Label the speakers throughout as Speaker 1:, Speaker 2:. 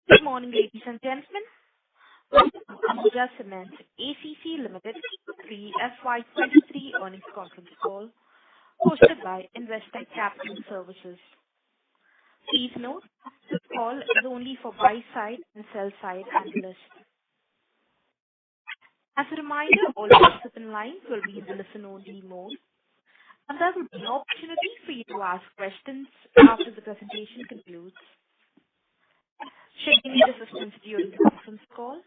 Speaker 1: Good morning, ladies and gentlemen. Welcome to Ambuja Cements ACC Limited Q3FY23 earnings conference call hosted by Investec Capital Services. Please note, this call is only for buy-side and sell-side analysts. As a reminder, all participant lines will be in the listen-only mode, and there will be an opportunity for you to ask questions after the presentation concludes. Should you need assistance during the conference call,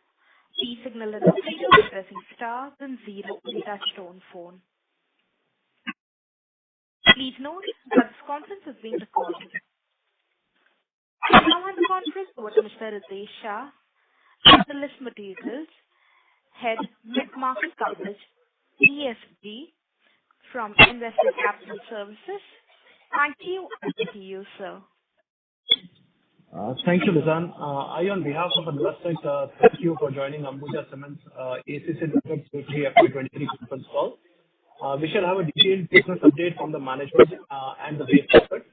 Speaker 1: please signal an operator by pressing star then 0 on your touchtone phone. Please note that this conference is being recorded. I now hand the conference over to Mr. Ritesh Shah, Analyst Materials, Head Mid-Market Coverage, ESG, from Investec Capital Services. Thank you, and to you, sir.
Speaker 2: Thank you, Lizanne. I, on behalf of Investec, thank you for joining Ambuja Cements ACC Limited Q3FY23 conference call. We shall have a detailed business update from the management and the way forward.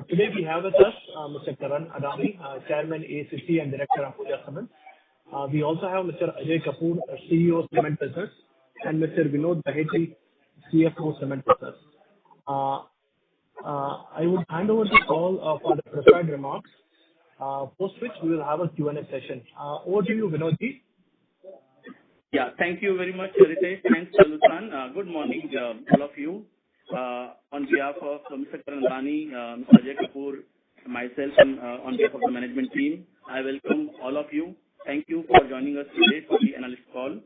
Speaker 2: Today we have with us Mr. Karan Adani, Chairman ACC and Director Ambuja Cements. We also have Mr. Ajay Kapoor, CEO Cement Business, and Mr. Vinod Baheti, CFO Cement Business. I would hand over the call for the prepared remarks, post which we will have a Q&A session. Over to you, Vinodji.
Speaker 3: Yeah, thank you very much, Ritesh. Thanks, Lizanne. Good morning, all of you. On behalf of Mr. Karan Adani, Mr. Ajay Kapoor, myself, and on behalf of the management team, I welcome all of you. Thank you for joining us today for the analyst call.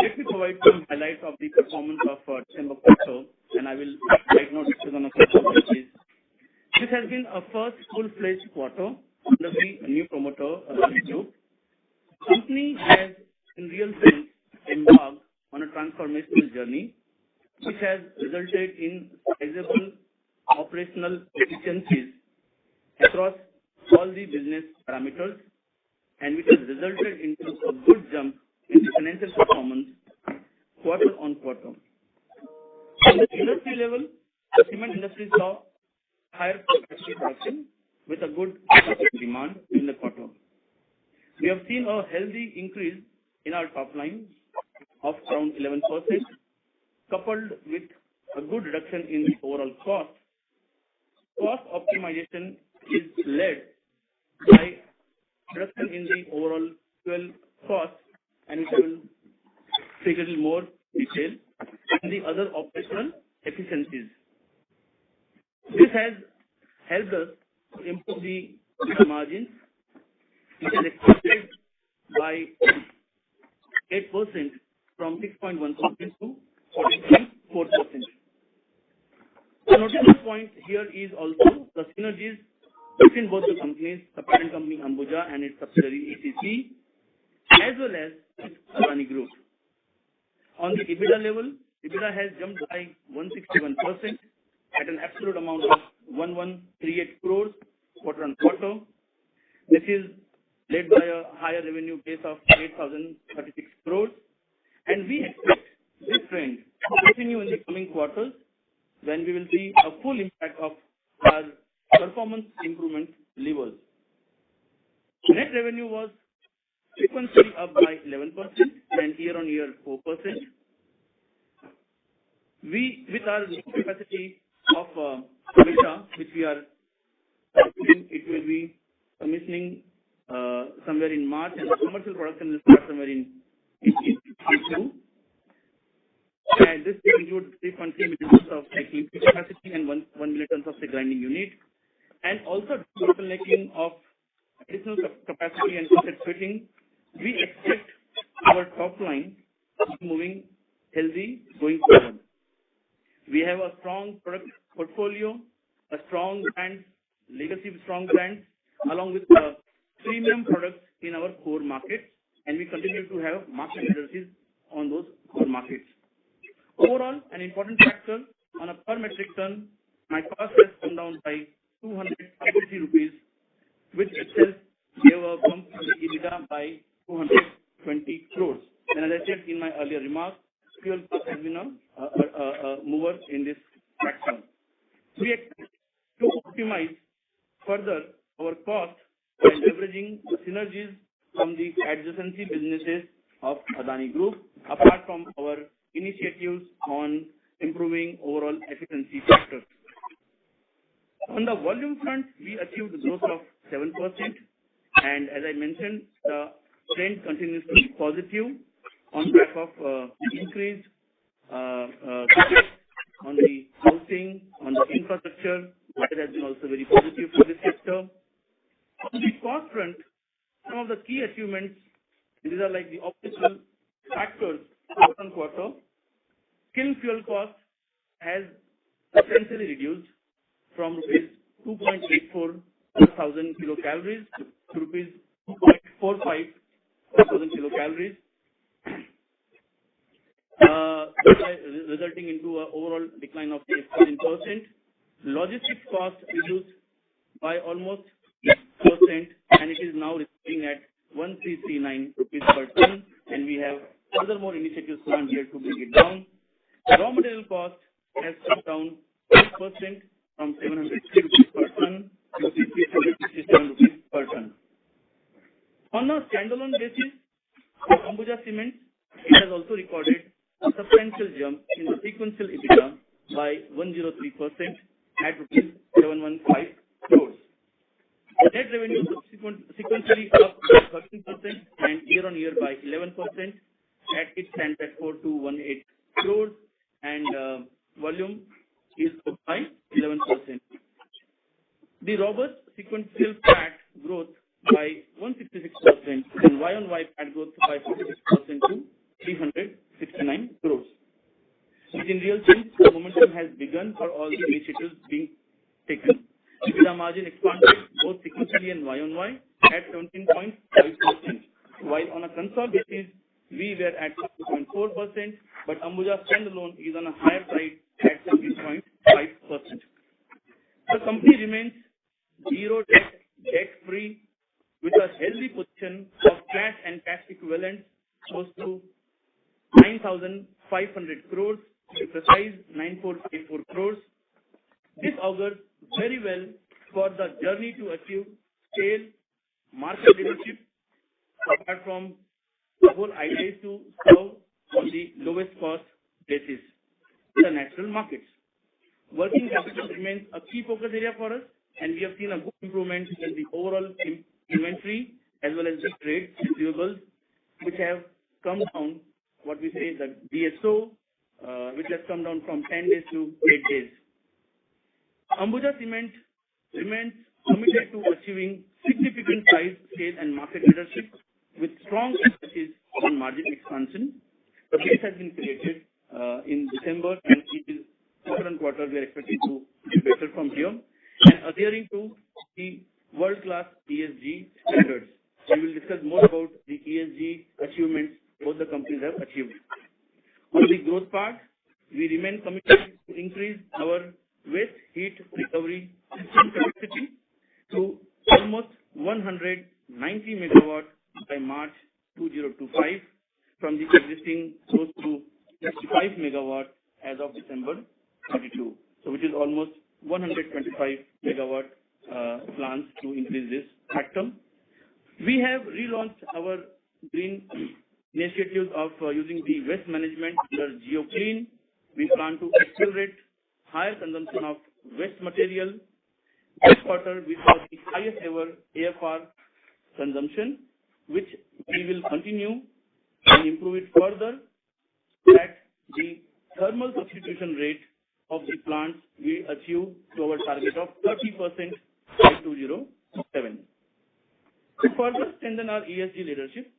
Speaker 3: Let me provide some highlights of the performance of December quarter, and I will right now discuss on a couple of basis. This has been a first full-fledged quarter under the new promoter group. The company has, in real sense, embarked on a transformational journey, which has resulted in sizable operational efficiencies across all the business parameters, and which has resulted into a good jump in the financial performance quarter on quarter. On the industry level, the cement industry saw higher capacity production with a good demand in the quarter. We have seen a healthy increase in our top line of around 11%, coupled with a good reduction in the overall cost. Cost optimization is led by reduction in the overall fuel cost, and which I will take a little more detail, and the other operational efficiencies. This has helped us to improve the margins, which is expanded by 8% from 6.1% to 14.4%. The notable point here is also the synergies between both the companies, the parent company Ambuja and its subsidiary ACC, as well as its Adani Group. On the EBITDA level, EBITDA has jumped by 161% at an absolute amount of 1138 crores quarter on quarter. This is led by a higher revenue base of 8,036 crores, and we expect this trend to continue in the coming quarters, when we will see a full impact of our performance improvement levers. Net revenue was sequentially up by 11% and year-on-year 4%. We, with our new capacity of Ambuja, which we are it will be commissioning somewhere in March, and the commercial production will start somewhere in Q2. And this will include 3.3 million tons of cycling capacity and 1 million tons of the grinding unit, and also bottlenecking of additional capacity and cassette fitting. We expect our top line to be moving healthy going forward. We have a strong product portfolio, a strong brand, legacy of strong brands, along with premium products in our core markets, and we continue to have market leadership on those core markets. Overall, an important factor, on a per metric ton, my cost has come down by 283 rupees, which itself gave a bump to the EBITDA by 220 crores. And as I said in my earlier remarks, fuel cost has been a mover in this factor. We expect to optimize further our cost by leveraging the synergies from the adjacency businesses of Adani Group, apart from our initiatives on improving overall efficiency factors. On the volume front, we achieved a growth of 7%, and as I mentioned, the trend continues to be positive on back of increased CapEx on the housing, on the infrastructure. That has been also very positive for this sector. On the cost front, some of the key achievements, these are like the operational factors quarter on quarter. Kiln fuel cost has substantially reduced from rupees 2.84 per thousand kilocalories to rupees 2.45 per thousand kilocalories, resulting into an overall decline of 15%. Logistics cost reduced by almost 6%, and it is now resulting at 1,339 rupees per ton, and we have furthermore initiatives planned here to bring it down. Raw material cost has come down 5% from 703 rupees per ton to 667 rupees per ton. On a standalone basis, Ambuja Cements has also recorded a substantial jump in the sequential EBITDA by 103% at rupees 715 crores. The net revenue sequentially up by 13% and year-on-year by 11%. At it stands at 4218 crores, and volume is up by 11%. The robust sequential PAT growth by 166% and Y-on-Y PAT growth by 46% to 369 crores. In real sense, the momentum has begun for all the initiatives being taken. EBITDA margin expanded both sequentially and Y-on-Y at 17.5%, while on a consolidated basis, we were at 2.4%, but Ambuja standalone is on a higher side at 17.5%. The company remains zero debt, debt-free, with a healthy position of cash and cash equivalents close to 9,500 crores, to be precise, 9,454 crores. This augurs very well for the journey to achieve scale, market leadership. Apart from the whole idea is to serve on the lowest cost basis in the natural markets. Working capital remains a key focus area for us, and we have seen a good improvement in the overall inventory as well as the trade receivables, which have come down, what we say, the DSO, which has come down from 10 days to 8 days. Ambuja Cement remains committed to achieving significant size, scale, and market leadership with strong emphasis on margin expansion. The base has been created in December, and it is quarter on quarter we are expecting to be better from here, and adhering to the world-class ESG standards. We will discuss more about the ESG achievements both the companies have achieved. On the growth part, we remain committed to increase our waste heat recovery system capacity to almost 190 megawatt by March 2025 from the existing close to 65 megawatt as of December 22. So which is almost 125 megawatt plans to increase this factor. We have relaunched our green initiatives of using the waste management under GeoClean. We plan to accelerate higher consumption of waste material. This quarter, we saw the highest ever AFR consumption, which we will continue and improve it further so that the thermal substitution rate of the plants we achieve to our target of 30% by 2027. To further strengthen our ESG leadership,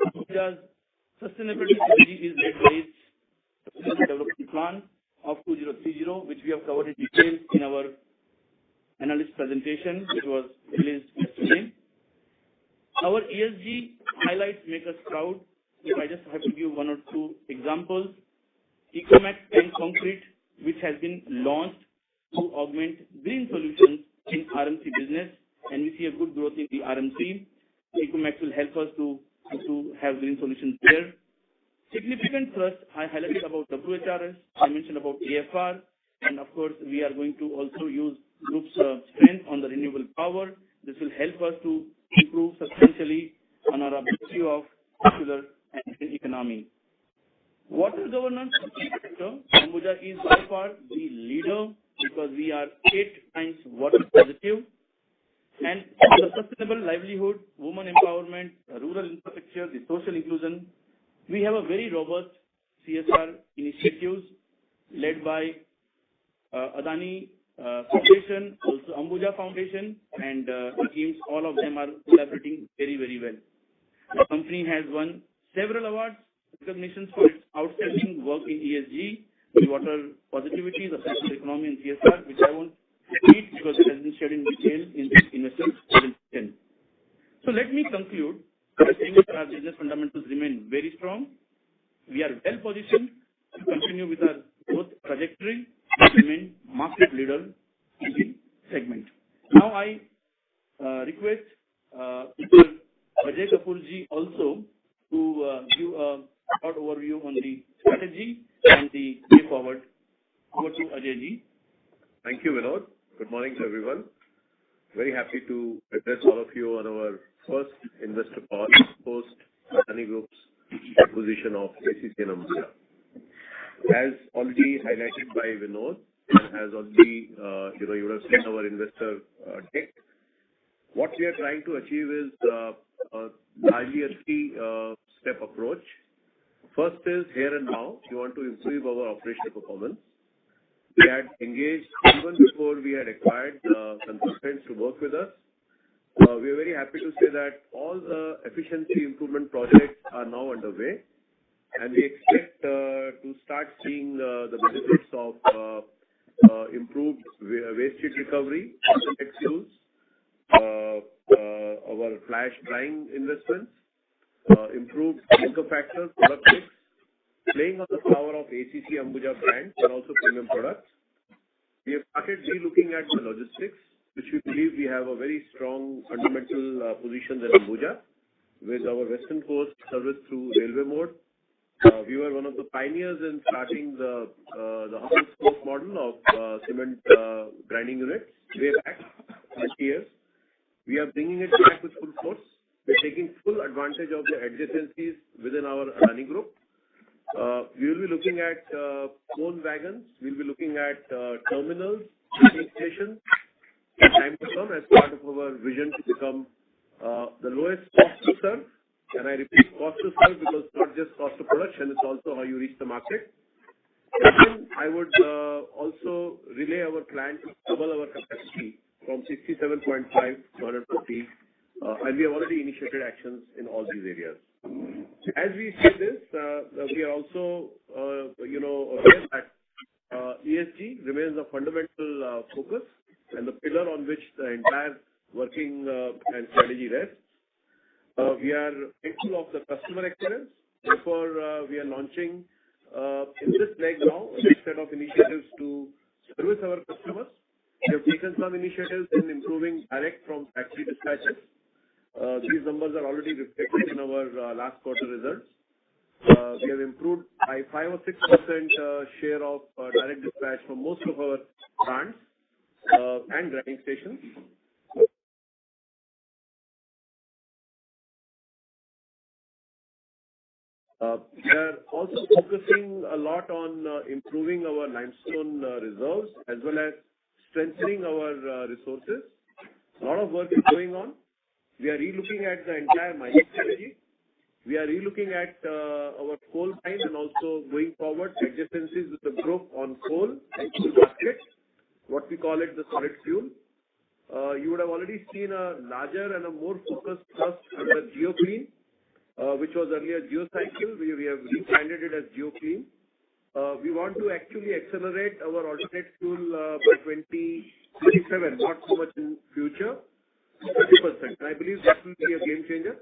Speaker 3: Ambuja's sustainability strategy is led by its sustainable development plan of 2030, which we have covered in detail in our analyst presentation, which was released yesterday. Our ESG highlights make us proud. If I just have to give one or two examples, Ecomax Tank Concrete, which has been launched to augment green solutions in RMC business, and we see a good growth in the RMC. Ecomax will help us to have green solutions there. Significant thrust, I highlighted about WHRS, I mentioned about AFR, and of course, we are going to also use group's strength on the renewable power. This will help us to improve substantially on our objective of circular and green economy. Water governance sector, Ambuja is by far the leader because we are 8 times water positive. And the sustainable livelihood, women empowerment, rural infrastructure, the social inclusion, we have a very robust CSR initiatives led by Adani Foundation, also Ambuja Foundation, and the teams, all of them are collaborating very, very well. The company has won several awards, recognitions for its outstanding work in ESG, the water positivity, the circular economy, and CSR, which I won't repeat because it has been shared in detail in this investor presentation. So let me conclude by saying that our business fundamentals remain very strong. We are well positioned to continue with our growth trajectory and remain market leader in the segment. Now I request Mr. Ajay Kapoorji also to give a short overview on the strategy and the way forward. Over to Ajay ji.
Speaker 4: Thank you, Vinod. Good morning to everyone. Very happy to address all of you on our first investor call post Adani Group's acquisition of ACC and Ambuja. As already highlighted by Vinod, and as already you would have seen our investor deck, what we are trying to achieve is largely a three-step approach. First is here and now. We want to improve our operational performance. We had engaged even before we had acquired consultants to work with us. We are very happy to say that all the efficiency improvement projects are now underway, and we expect to start seeing the benefits of improved waste heat recovery, tech fuels, our flash drying investments, improved clinker factor, product mix, playing on the power of ACC Ambuja brands and also premium products. We have started re-looking at the logistics, which we believe we have a very strong fundamental position in Ambuja with our western coast service through railway mode. We were one of the pioneers in starting the hub and spoke model of cement grinding units way back 20 years. We are bringing it back with full force. We're taking full advantage of the adjacencies within our Adani Group. We will be looking at coal wagons. We'll be looking at terminals, filling stations, in time to come as part of our vision to become the lowest cost to serve. And I repeat, cost to serve because it's not just cost of production, it's also how you reach the market. Then I would also relay our plan to double our capacity from 67.5 to 150, and we have already initiated actions in all these areas. As we say this, we are also, aware that ESG remains a fundamental focus and the pillar on which the entire working and strategy rests. We are mindful of the customer excellence. Therefore, we are launching in this leg now a set of initiatives to service our customers. We have taken some initiatives in improving direct from factory dispatches. These numbers are already reflected in our last quarter results. We have improved by 5 or 6% share of direct dispatch from most of our plants and grinding stations. We are also focusing a lot on improving our limestone reserves as well as strengthening our resources. A lot of work is going on. We are relooking at the entire mining strategy. We are relooking at our coal mine and also going forward adjacencies with the group on coal and coal basket, what we call it the solid fuel. You would have already seen a larger and a more focused thrust under GeoClean, which was earlier GeoCycle. We have rebranded it as GeoClean. We want to actually accelerate our alternate fuel by 2027, not so much in future, 30%. I believe that will be a game changer.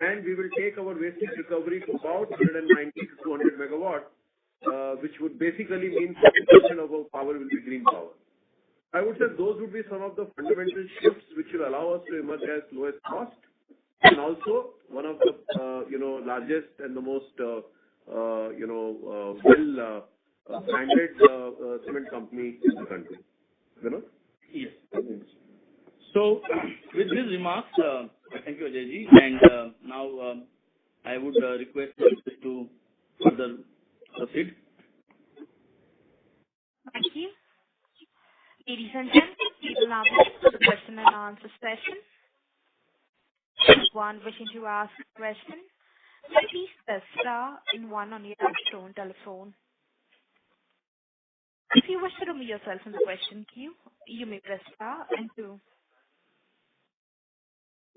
Speaker 4: And we will take our waste heat recovery to about 190 to 200 megawatt, which would basically mean 40% of our power will be green power. I would say those would be some of the fundamental shifts which will allow us to emerge as lowest cost and also one of the largest and the most branded cement company in the country. You know?
Speaker 3: Yes. So, with these remarks, thank you, Ajay ji. And now I would request to further proceed.
Speaker 1: Thank you. Ladies and gentlemen, we will now begin with the question and answer session. Anyone wishing to ask a question, please press star and one on your touchtone telephone. If you wish to remove yourself from the question queue, you may press star and two.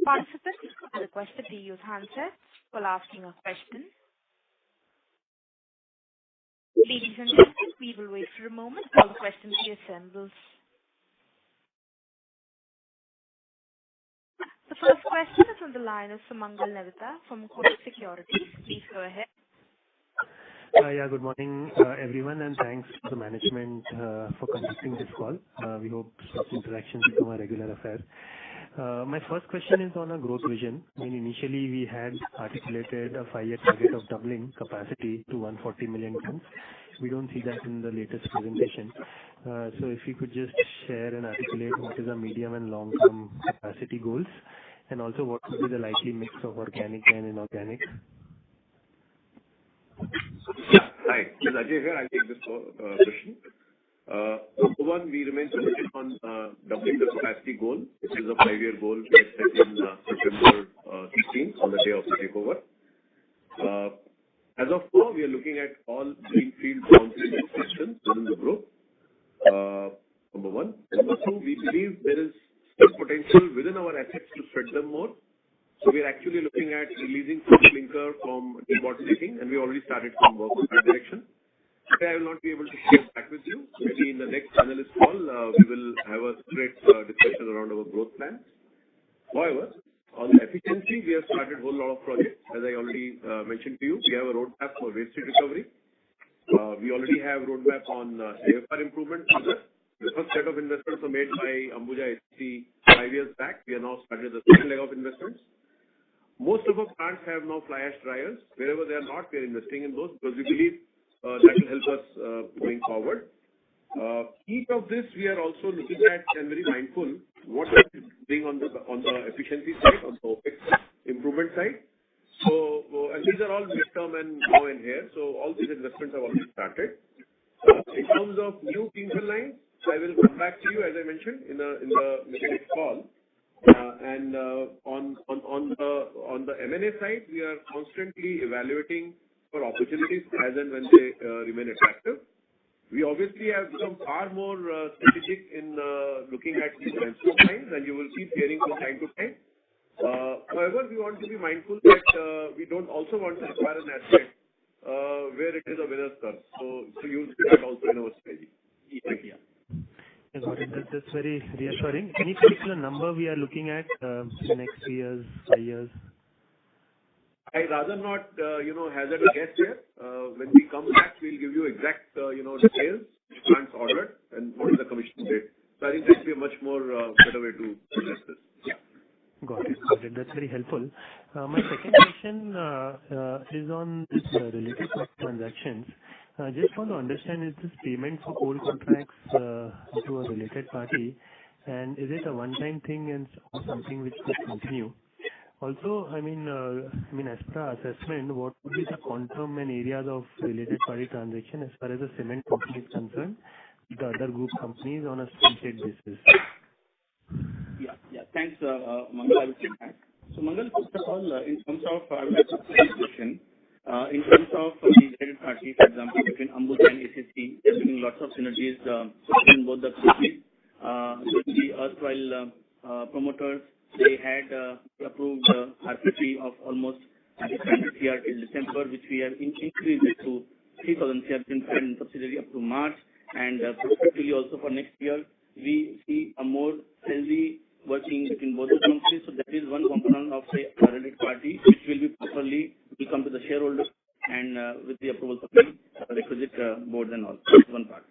Speaker 1: Participants are requested to use handsets while asking a question. Ladies and gentlemen, we will wait for a moment while the question queue assembles. The first question is on the line of Sumangal Nevatia from Kotak Securities. Please go ahead.
Speaker 5: Yeah, good morning, everyone, and thanks to the management for conducting this call. We hope such interactions become a regular affair. My first question is on a growth vision. I mean, initially we had articulated a 5-year target of doubling capacity to 140 million tons. We don't see that in the latest presentation. So if you could just share and articulate what is our medium and long-term capacity goals, and also what would be the likely mix of organic and inorganic?
Speaker 4: Yeah. Hi, this is Ajay here. I'll take this question. Number one, we remain committed on doubling the capacity goal, which is a 5-year goal we set in September 16th on the day of the takeover. As of now, we are looking at all greenfield brownfield expansions within the group. Number one. Number two, we believe there is still potential within our assets to spread them more. So we are actually looking at releasing some clinker from debottlenecking, and we already started some work in that direction. Today, I will not be able to share back with you. Maybe in the next analyst call, we will have a straight discussion around our growth plans. However, on the efficiency, we have started a whole lot of projects. As I already mentioned to you, we have a roadmap for waste heat recovery. We already have roadmap on AFR improvement. The first set of investments were made by Ambuja ACC 5 years back. We are now started the second leg of investments. Most of our plants have now fly ash dryers. Wherever they are not, we are investing in those because we believe that will help us going forward. Each of this we are also looking at and very mindful what we are doing on the efficiency side, on the OpEx improvement side. So and these are all midterm and now and here. So all these investments have already started. In terms of new clinker lines, I will come back to you as I mentioned in the next call. And on the M&A side, we are constantly evaluating for opportunities as and when they remain attractive. We obviously have become far more strategic in looking at these lines, and you will keep hearing from time to time. However, we want to be mindful that we don't also want to acquire an asset where it is a winner's curse. So you will see that also in our strategy.
Speaker 3: Yeah.
Speaker 5: I got it. That's very reassuring. Any particular number we are looking at the next 3 years, 5 years?
Speaker 4: I'd rather not, hazard a guess here. When we come back, we'll give you exact, details, plans ordered, and what is the commission date. So I think that will be a much more better way to address this. Yeah.
Speaker 5: Got it. That's very helpful. My second question is on this related transactions. I just want to understand, is this payment for old contracts to a related party, and is it a one-time thing and something which could continue? Also, I mean, as per our assessment, what would be the quantum and areas of related party transaction as far as the cement company is concerned, the other group companies on a state basis?
Speaker 3: Yeah. Thanks, Mangal. I will take that. So, Mangal, first of all, in terms of question, in terms of the related party, for example, between Ambuja and ACC, there have been lots of synergies between both the companies. The erstwhile promoters, they had approved RPT of almost 500 CR till December, which we have increased it to 3,000 CR in subsidiary up to March, and prospectively also for next year, we see a more healthy working between both the companies. So that is one component of the related party, which will be properly will come to the shareholders and with the approval of the requisite boards and all. That's one part.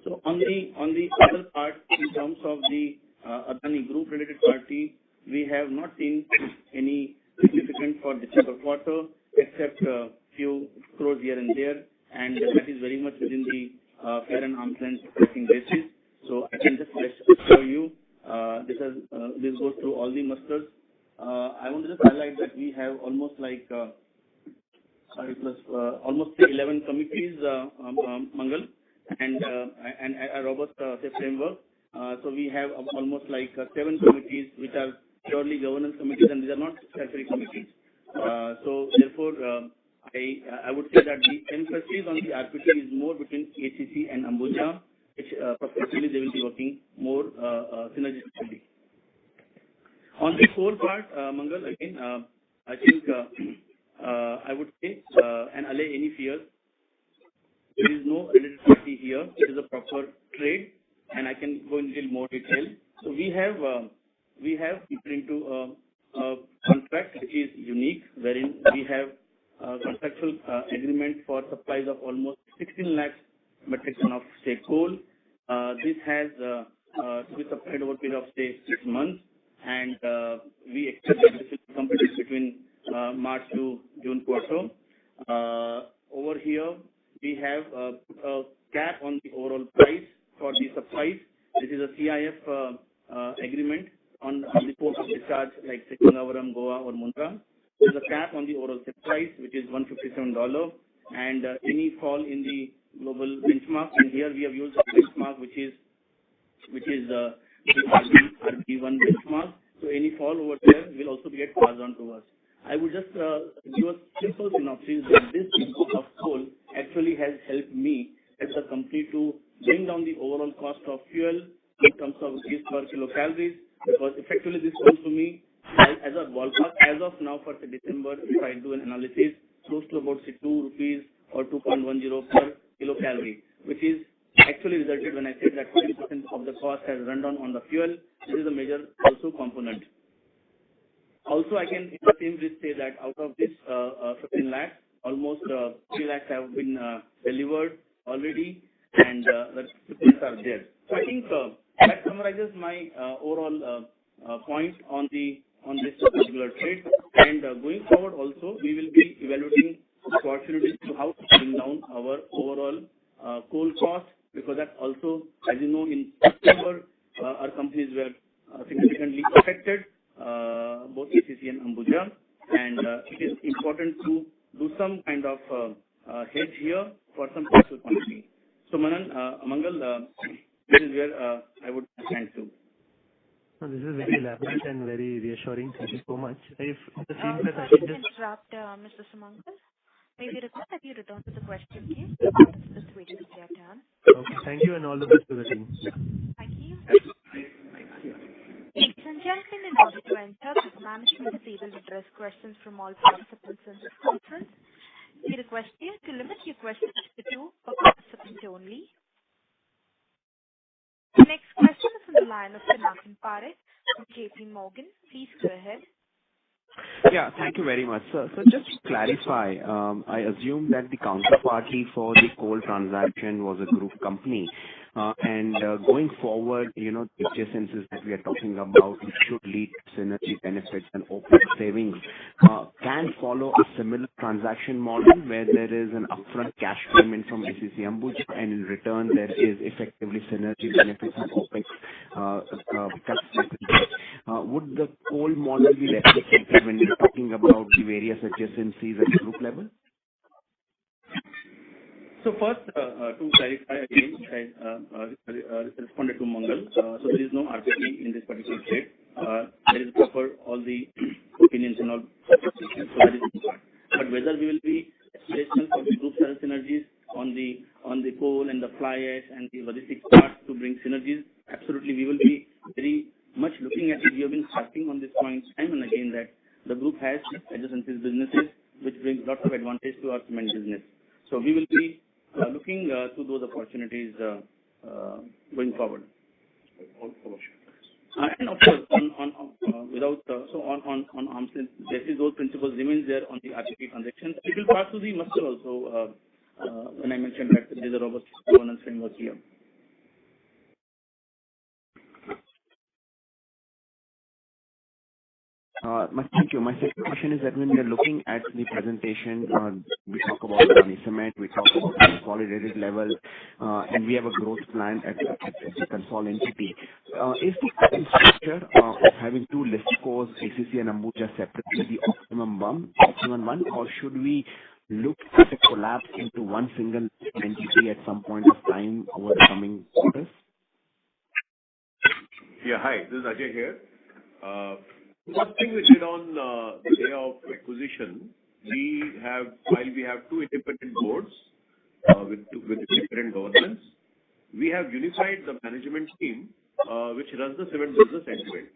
Speaker 3: So on the other part, in terms of the Adani Group related party, we have not seen any significant for December quarter, except a few crores here and there, and that is very much within the fair and arm's length pricing basis. So I can just assure you This goes through all the musters. I want to just highlight that we have almost like almost 11 committees, Mangal, and a robust framework. So we have almost like 7 committees which are purely governance committees, and these are not statutory committees. So therefore, I would say that the emphasis on the RPT is more between ACC and Ambuja, which prospectively they will be working more synergistically. On the core part, Mangal, again, I think I would say and allay any fears. There is no related party here. It is a proper trade, and I can go into more detail. So we have entered into a contract which is unique, wherein we have contractual agreement for supplies of almost 16 lakhs metric ton of say coal. This has to be supplied over a period of say 6 months, and we expect that this will be completed between March to June quarter. Over here, we have a cap on the overall price for the supplies. This is a CIF agreement on the port of discharge like Gangavaram, Goa or Mundra. There is a cap on the overall set price, which is $157, and any fall in the global benchmark, and here we have used a benchmark which is the RB1 benchmark. So any fall over there will also get passed on to us. I would just give a simple synopsis that this import of coal actually has helped me as a company to bring down the overall cost of fuel in terms of rupees per kilocalories, because effectively this comes to me as a ballpark as of now for December. If I do an analysis, close to about say 2 rupees or 2.10 per kilocalorie, which is actually resulted when I said that 40% of the cost has run down on the fuel. This is a major also component. Also, I can in the same breath say that out of this 15 lakhs, almost 3 lakhs have been delivered already, and the shipments are there. So I think that summarizes my overall point on this particular trade. And going forward, also we will be evaluating opportunities to how to bring down our overall coal cost, because that also, as you know, in September our companies were significantly affected, both ACC and Ambuja, and it is important to do some kind of hedge here for some partial quantity. So Mangal, this is where I would stand to.
Speaker 5: No, this is very elaborate and very reassuring. Thank you so much. If the same
Speaker 1: Sorry
Speaker 5: I
Speaker 1: to
Speaker 5: can just
Speaker 1: interrupt, Mr. Sumangal. May we request that you return to the question queue? Just waiting for your turn.
Speaker 5: okay. Thank you and all the best to the team. Yeah.
Speaker 1: Thank you. Ladies and gentlemen, in order to enter, the management is able to address questions from all participants in this conference. We request you to limit your questions to 2 per participant only. The next question is from the line of Pinakin Parekh from JP Morgan. Please go ahead.
Speaker 6: Yeah, thank you very much, sir. So just to clarify, I assume that the counterparty for the coal transaction was a group company. And going forward, the adjacencies that we are talking about, which should lead to synergy benefits and OPEX savings, can follow a similar transaction model where there is an upfront cash payment from ACC Ambuja, and in return there is effectively synergy benefits and OPEX cuts. Would the coal model be replicated when we're talking about the various adjacencies at the group level?
Speaker 3: So first, to clarify again, I responded to Mangal. So there is no RPT in this particular trade. There is proper all the opinions and all. So that is important. But whether we will be aspirational for the group synergies on the coal and the fly ash and the logistics part to bring synergies, absolutely we will be very much looking at it. We have been harping on this point time and again that the group has adjacencies businesses which brings lots of advantage to our cement business. So we will be looking to those opportunities going forward. And of course, on arm's length basis, those principles remains there on the RTP transactions. It will pass to the muster also when I mentioned that there is a robust governance framework here.
Speaker 6: Thank you. My second question is that when we are looking at the presentation, we talk about Adani Cement, we talk about the consolidated level, and we have a growth plan at the consolidated entity. Is the current structure of having two listed cos, ACC and Ambuja separately, the optimum one, or should we look at a collapse into one single entity at some point of time over the coming quarters?
Speaker 4: Yeah, hi, this is Ajay here. First thing we did on the day of acquisition, while we have two independent boards with different governance, we have unified the management team which runs the cement business end to end.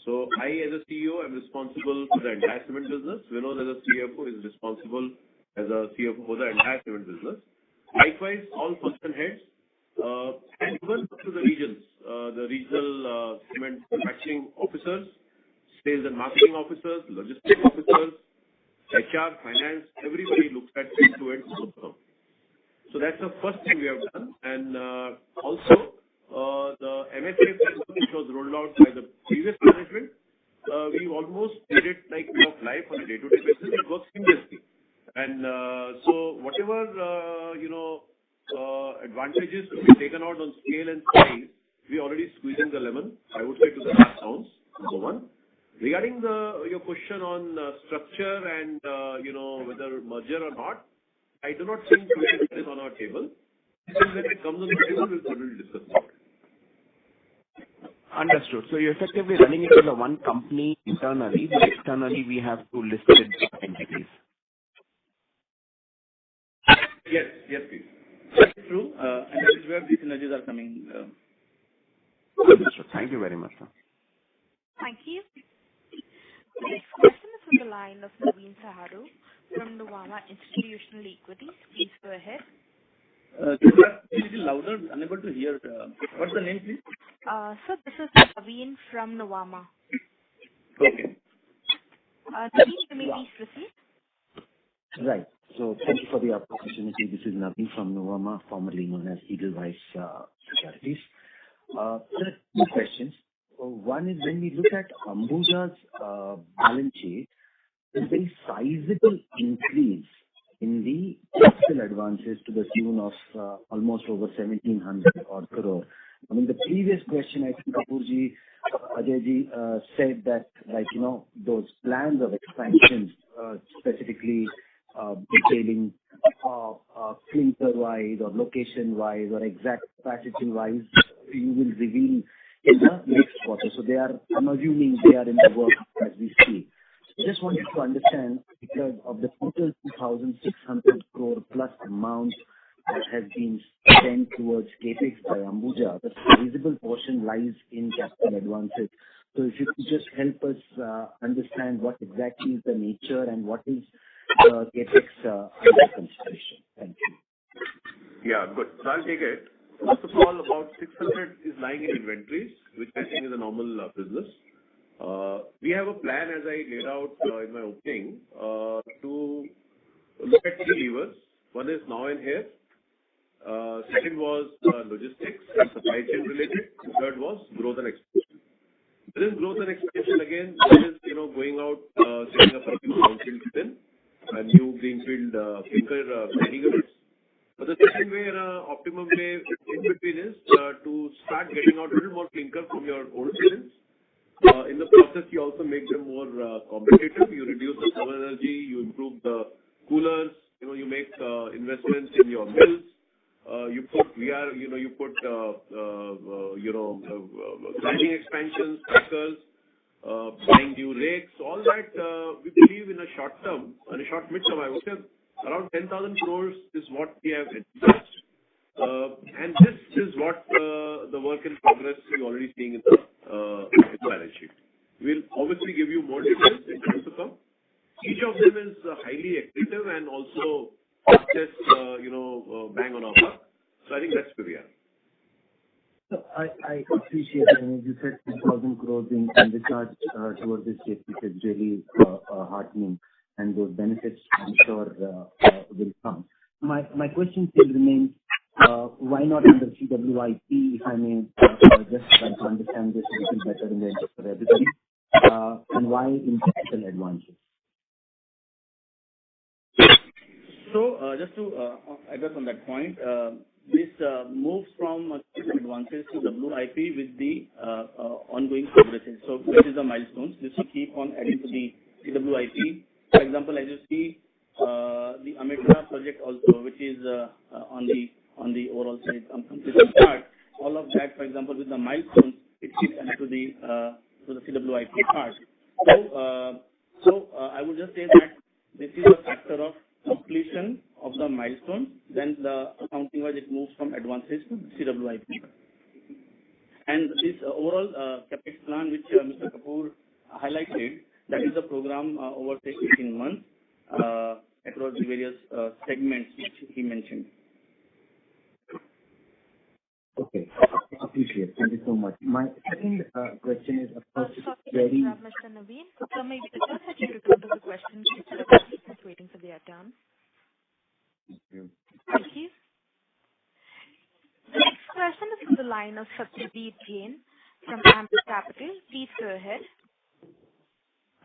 Speaker 4: So I, as a CEO, am responsible for the entire cement business. Vinod, as a CFO, is responsible as a CFO for the entire cement business. Likewise, all function heads and even to the regions, the regional cement manufacturing officers, sales and marketing officers, logistics officers, HR, finance, everybody looks at end-to-end system. So that's the first thing we have done. And also, the MSA framework which was rolled out by the previous management, we almost did it like way of life on a day-to-day basis. It works seamlessly. And so whatever, advantages to be taken out on scale and size, we already squeezing the lemon, I would say, to the last ounce, number one. Regarding your question on structure and, whether merger or not, I do not think it is on our table. When it comes on the table, we'll certainly discuss it.
Speaker 6: Understood. So you're effectively running it as a one company internally, but externally we have two listed entities.
Speaker 4: Yes, please.
Speaker 3: That's true. And that is where these synergies are coming.
Speaker 6: Understood. Thank you very much, sir.
Speaker 1: Thank you. The next question is from the line of Naveen Saharu from Nuvama Institutional Equities. Please go ahead.
Speaker 3: Please be louder. Unable to hear. What's the name, please?
Speaker 1: Sir, this is Naveen from Nuvama.
Speaker 3: Okay.
Speaker 1: Naveen, you may please proceed.
Speaker 7: Right. So thank you for the opportunity. This is Naveen from Nuvama, formerly known as Edelweiss Securities. Sir, two questions. One is when we look at Ambuja's balance sheet, there's a very sizable increase in the capital advances to the tune of almost over 1,700 odd crore. I mean, the previous question, I think Kapurji, Ajayji said that, those plans of expansions, specifically detailing clinker-wise or location-wise or exact capacity-wise, you will reveal in the next quarter. So I'm assuming they are in the work as we speak. Just wanted to understand, because of the total 2,600 crore plus amount that has been spent towards CapEx by Ambuja, the sizable portion lies in capital advances. So if you could just help us understand what exactly is the nature and what is CapEx under consideration. Thank you.
Speaker 4: Yeah, good. So I'll take it. First of all, about 600 is lying in inventories, which I think is a normal business. We have a plan, as I laid out in my opening, to look at three levers. One is now and here. Second was logistics and supply chain related. The third was growth and expansion. Within growth and expansion, again, there is, going out, setting up a new brownfield within, a new greenfield clinker grinding units. But the second way, optimum way in between is to start getting out a little more clinker from your old kilns. In the process, you also make them more competitive. You reduce the thermal energy, you improve the coolers, you make investments in your mills. You put grinding expansions, crackers, buying new rakes, all that we believe in a short term, and a short mid-term, I would say, around 10,000 crores is what we have invested. And this is what the work in progress we're already seeing in the balance sheet. We'll obviously give you more details in times to come. Each of them is highly accretive and also fastest, bang on our buck. So I think that's where we are.
Speaker 7: So I appreciate that. And as you said, 10,000 crores in the charge towards this case, which is really heartening, and those benefits, I'm sure, will come. My question still remains, why not under CWIP, if I may just try to understand this a little better in the interest of everybody? and why in capital advances?
Speaker 3: So, just to address on that point, this moves from advances to WIP with the ongoing progresses. So, this is the milestones. This will keep on adding to the WIP. For example, as you see, the Amitra project also, which is on the overall side completion part, all of that, for example, with the milestones, it keeps adding to the CWIP part. So, I would just say that this is a factor of completion of the milestone, then the accounting wise it moves from advances to CWIP. And this overall capex plan which Mr. Kapoor highlighted, that is a program over say 18 months across the various segments which he mentioned.
Speaker 7: Okay, appreciate. Thank you so much. My second question is, of course,
Speaker 1: Sorry to interrupt, Mr. Naveen. So maybe the first that you return to the question, instead of just waiting for their turn.
Speaker 7: Thank you.
Speaker 1: Thank you. The next question is from the line of Satyajit Jain from Ambit Capital. Please go ahead.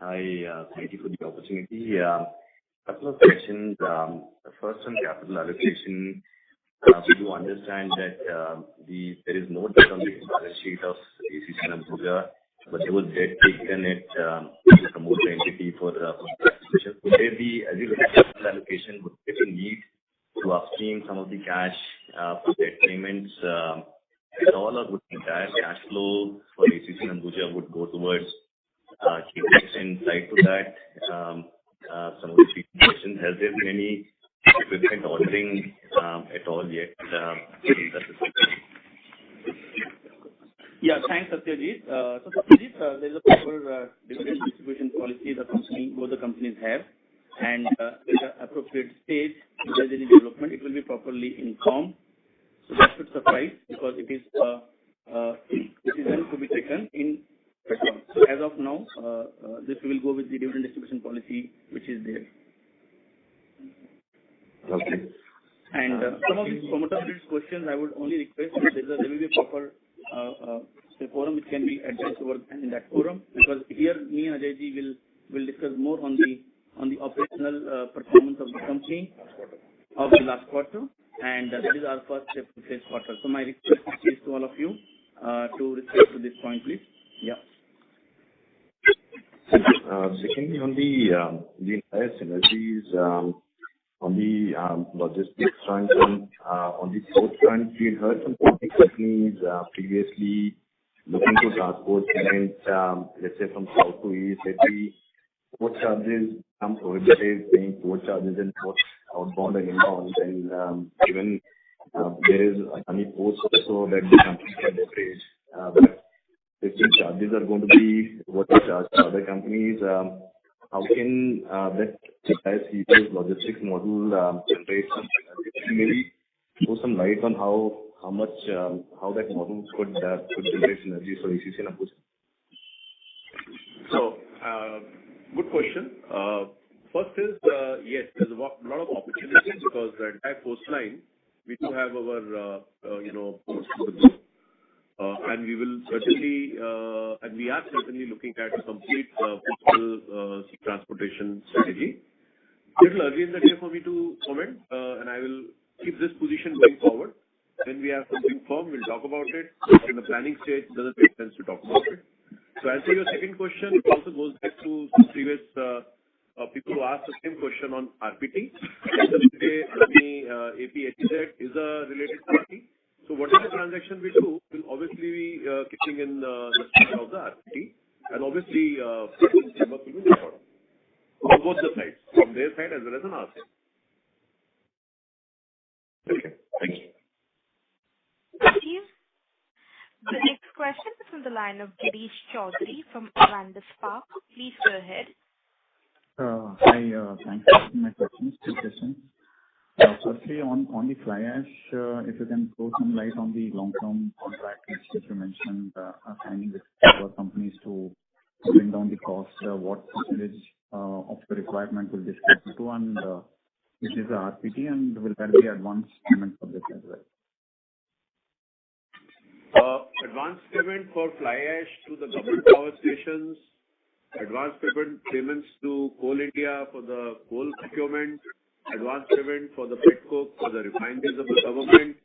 Speaker 8: Hi, thank you for the opportunity. Couple of questions. First on capital allocation, we do understand that there is no debt on the balance sheet of ACC and Ambuja, but there was debt taken at the promoter entity for acquisition. Would there be, as you look at capital allocation, would there be need to upstream some of the cash for debt payments at all, or would the entire cash flow for ACC and Ambuja would go towards CapEx and tied to that? Some of the questions, has there been any equipment ordering at all yet?
Speaker 3: Yeah, thanks, Satyajit. So, Satyajit, there is a proper dividend distribution policy both the companies have, and at the appropriate stage, if there is any development, it will be properly informed. So that should suffice because it is decision to be taken in return. So as of now, this will go with the dividend distribution policy which is there.
Speaker 8: Okay.
Speaker 3: And some of these promoter-related questions, I would only request that there will be a proper forum which can be addressed in that forum, because here me and Ajay will discuss more on the operational performance of the company of the last quarter, and that is our first step to this quarter. So my request is to all of you to respect to this point, please. Yeah.
Speaker 8: Secondly, on the entire synergies on the logistics front, on the port front, we had heard from companies previously looking to transport cement, let's say from south to east, that the port charges become prohibitive, paying port charges in port outbound and inbound, and even there is any ports also that the company can leverage. But if the charges are going to be what they charge to other companies, how can that entire CP's logistics model generate some synergy? Maybe throw some light on how that model could generate synergy for ACC and Ambuja.
Speaker 4: So, good question. First is, yes, there's a lot of opportunities because the entire coastline, we do have our, ports to the group. And we will certainly, and we are certainly looking at a complete coastal sea transportation strategy. It will early in the day for me to comment, and I will keep this position going forward. When we have something firm, we'll talk about it. In the planning stage, it doesn't make sense to talk about it. To answer your second question, it also goes back to some previous people who asked the same question on RPT. APHZ is a related party. So whatever transaction we do will obviously be kicking in the speed of the RPT, and obviously will be recorded on both the sides, from their side as well as on our side.
Speaker 8: Okay, thank you.
Speaker 1: Thank you. The next question is from the line of Girish Chaudhary from Avendus Spark. Please go ahead.
Speaker 9: Hi, thanks for asking my questions. Two questions. Firstly, on the fly ash, if you can throw some light on the long-term contract which you mentioned, signing with our companies to bring down the cost, what percentage of the requirement will this cater to, and is this a RPT, and will there be advance payment for this as well?
Speaker 4: Advance payment for fly ash to the government power stations advanced payments to Coal India for the coal procurement, advanced payment for the petcoke, for the refineries of the government,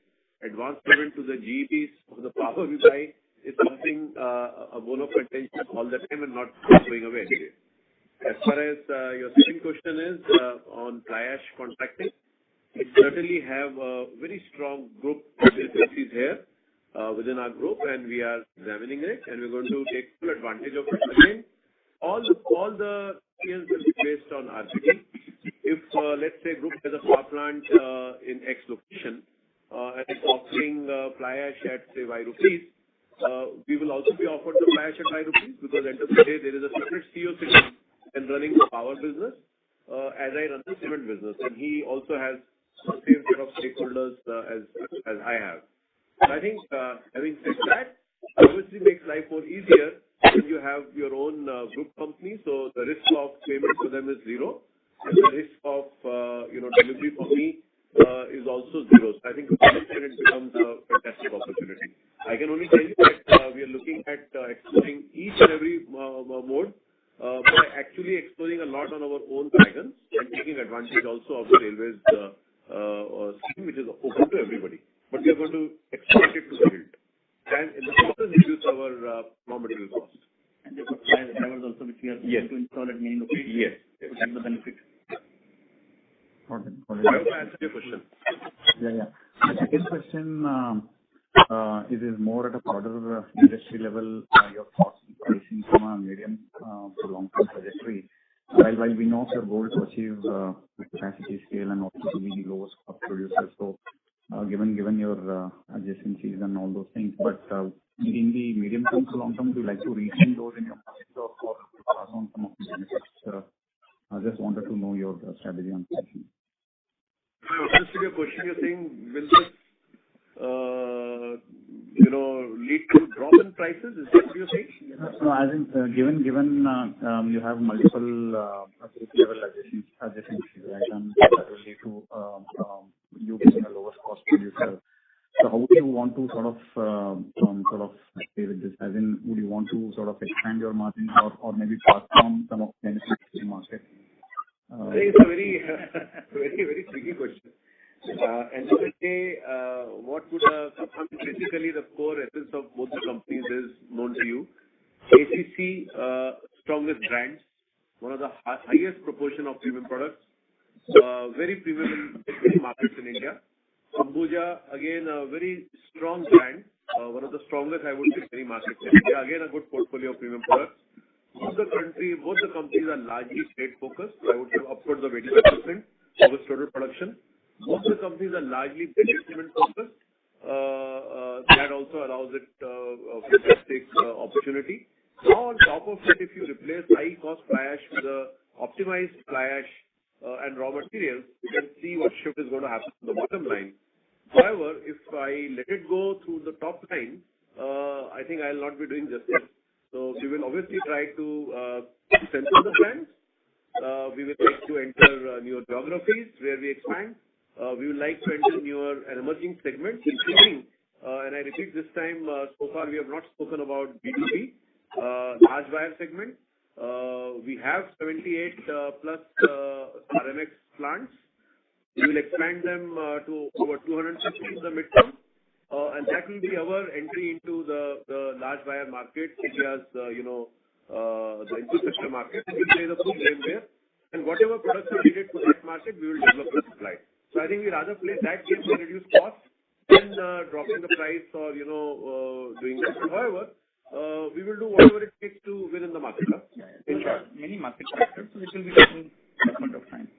Speaker 4: advanced payment to the GEPs for the power we buy is something a bone of contention all the time and not going away anyway. As far as your second question is on fly ash contracting, we certainly have a very strong group of agencies here within our group, and we are examining it, and we're going to take full advantage of it. Again, all the skills will be based on RPT. If let's say group has a power plant in X location and it's offering fly ash at say Y rupees, we will also be offered the fly ash at Y rupees, because at the end of the day there is a separate CEO sitting and running the power business as I run the cement business, and he also has the same set of stakeholders as I have. So I think having said that, obviously makes life more easier when you have your own group company. So the risk of payment for them is zero, and the risk of delivery for me is also zero. So I think to that extent it becomes a fantastic opportunity. I can only tell you that we are looking at exploring each and every mode, by actually exploring a lot on our own wagons and taking advantage also of the railways scheme, which is open to everybody. But we are going to exploit it to the hilt, and in the process reduce our raw material cost.
Speaker 3: And there are drivers also which we are going to install at many locations.
Speaker 4: Yes.
Speaker 3: To take the benefit.
Speaker 4: I hope I answered your question.
Speaker 9: Yeah. The second question is more at a broader industry level, your thoughts on pricing from a medium to long-term trajectory. While we know your goal to achieve capacity scale and also to be the lowest cost producer, so given your adjacencies and all those things, but in the medium term to long term, would you like to retain those in your market or pass on some of the benefits? I just wanted to know your strategy on pricing.
Speaker 4: If I understood your question, you're saying will this lead to drop in prices? Is that what you're saying?
Speaker 9: No, as in given you have multiple group level adjacencies, right, and that will lead to you being a lowest cost producer. So how would you want to sort of stay with this? As in, would you want to sort of expand your margins or maybe pass on some of the benefits to the market?
Speaker 4: I think it's a very tricky question. And to say what would basically the core essence of both the companies is known to you. ACC, strongest brands, one of the highest proportion of premium products, very premium in many markets in India. Ambuja, again, a very strong brand, one of the strongest, I would say, in many markets in India. Again, a good portfolio of premium products. Both the companies are largely state focused. I would say upwards of 85% of its total production. Both the companies are largely cement focused. That also allows it a fantastic opportunity. Now on top of it, if you replace high cost fly ash with a optimized fly ash and raw materials, you can see what shift is going to happen to the bottom line. However, if I let it go through the top line, I think I'll not be doing justice. So we will obviously try to strengthen the brands. We will like to enter newer geographies where we expand. We would like to enter newer and emerging segments, including, and I repeat this time, so far we have not spoken about B2B, large buyer segment. We have 78 plus RMX plants. We will expand them to over 250 in the midterm. And that will be our entry into the large buyer market, India's, the infrastructure market. We will play the full game there. And whatever products are needed for that market, we will develop and supply. So I think we rather play that game to reduce cost than dropping the price or, doing that. However, we will do whatever it takes to win in the market.
Speaker 3: There are many market factors, so it will be taking a point of time.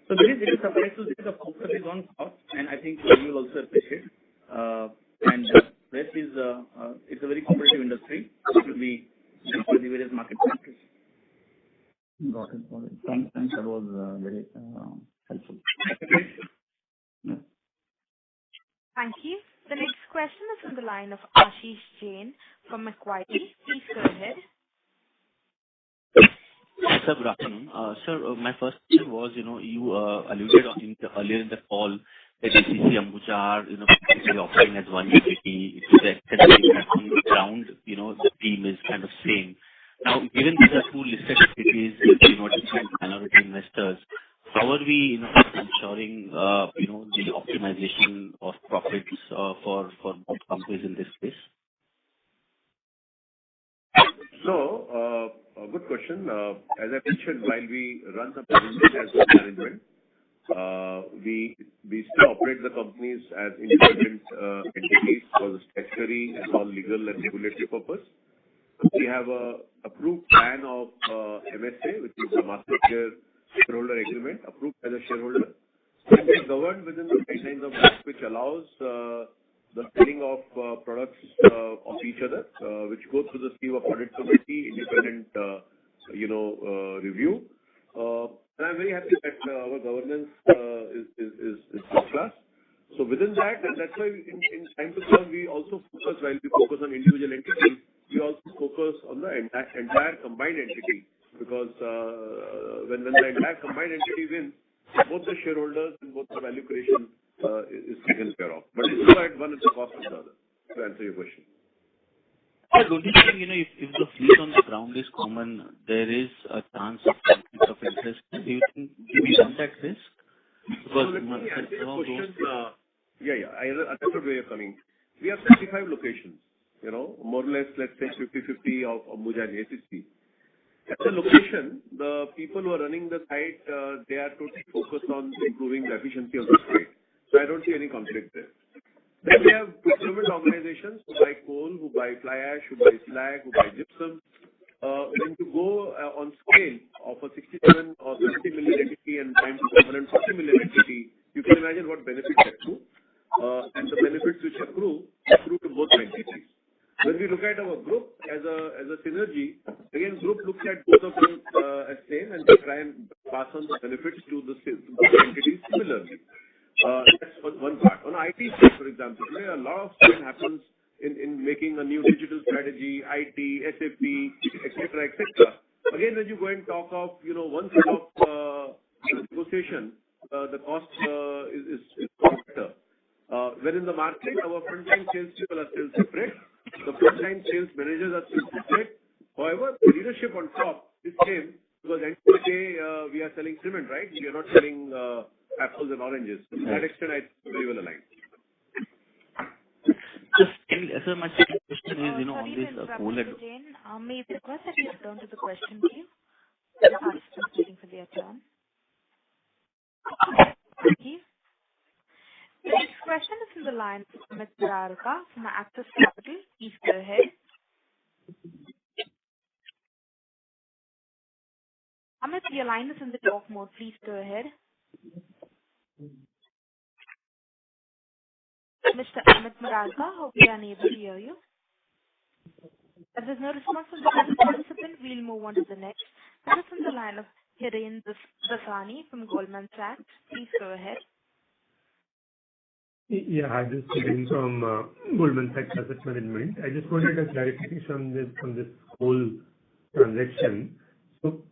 Speaker 3: So there is surprise to say the focus is on cost, and I think you will also appreciate. And rest is it's a very competitive industry. It will be for the various market factors.
Speaker 9: Got it. Thanks. That was very helpful. Yeah.
Speaker 1: Thank you. The next question is from the line of Ashish Jain from Macquarie. Please go ahead.
Speaker 10: Sir, good afternoon. Sir, my first question was, you alluded earlier in the call that ACC Ambuja are, basically operating as one entity. To the extent that on the ground, the team is kind of same. Now, given these are two listed entities with, different minority investors, how are we, ensuring, the optimization of profits for both companies in this case?
Speaker 4: So, a good question. As I mentioned, while we run the business as a management, we still operate the companies as independent entities for the statutory and all legal and regulatory purpose. We have a approved plan of MSA, which is the Master Shareholder Agreement, approved by the shareholder. And we govern within the guidelines of that, which allows the selling of products of each other, which go through the scheme of audit committee, independent, review. And I'm very happy that our governance is first class. So within that, and that's why in time to come, we also focus, while we focus on individual entities, we also focus on the entire combined entity, because when the entire combined entity wins, both the shareholders and both the value creation is taken care of. But it's not one at the cost of the other, to answer your question.
Speaker 10: Don't you think, if the fleet on the ground is common, there is a chance of conflict of interest? Do you think we run that risk? Because
Speaker 4: let me answer your question. I understood where you're coming. We have 35 locations, more or less, let's say 50-50 of Ambuja and ACC. At the location, the people who are running the site, they are totally focused on improving the efficiency of the site. So I don't see any conflict there. Then we have procurement organizations who buy coal, who buy fly ash, who buy slag, who buy gypsum. When you go on scale of a 67 or 70 million entity and times 140 million entity, you can imagine what benefits accrue. And the benefits which accrue to both entities. When we look at our group as a synergy, again, group looks at both of them as same, and they try and pass on the benefits to the entities similarly. That's one part. On IT side, for example, today a lot of spend happens in making a new digital strategy, IT, SAP, etc., etc. Again, when you go and talk of one set of negotiation, the cost is better. When in the market, our frontline sales people are still separate. The frontline sales managers are still separate. However, the leadership on top is same, because end of the day, we are selling cement, right? We are not selling apples and oranges. To that extent, I very well aligned.
Speaker 10: Sir, my second question is, on this coal.
Speaker 1: May I request that you return to the question queue? The participants waiting for their turn. Thank you. The next question is from the line of Amit Murarka from Axis Capital. Please go ahead. Amit, your line is in the talk mode. Please go ahead. Mr. Amit Murarka, hope we are unable to hear you. As there's no response from the participant, we'll move on to the next. That is from the line of Hiren Dasani from Goldman Sachs. Please go ahead.
Speaker 11: Yeah, hi, this is Hiren from Goldman Sachs Asset Management. I just wanted a clarification on this whole transaction. So,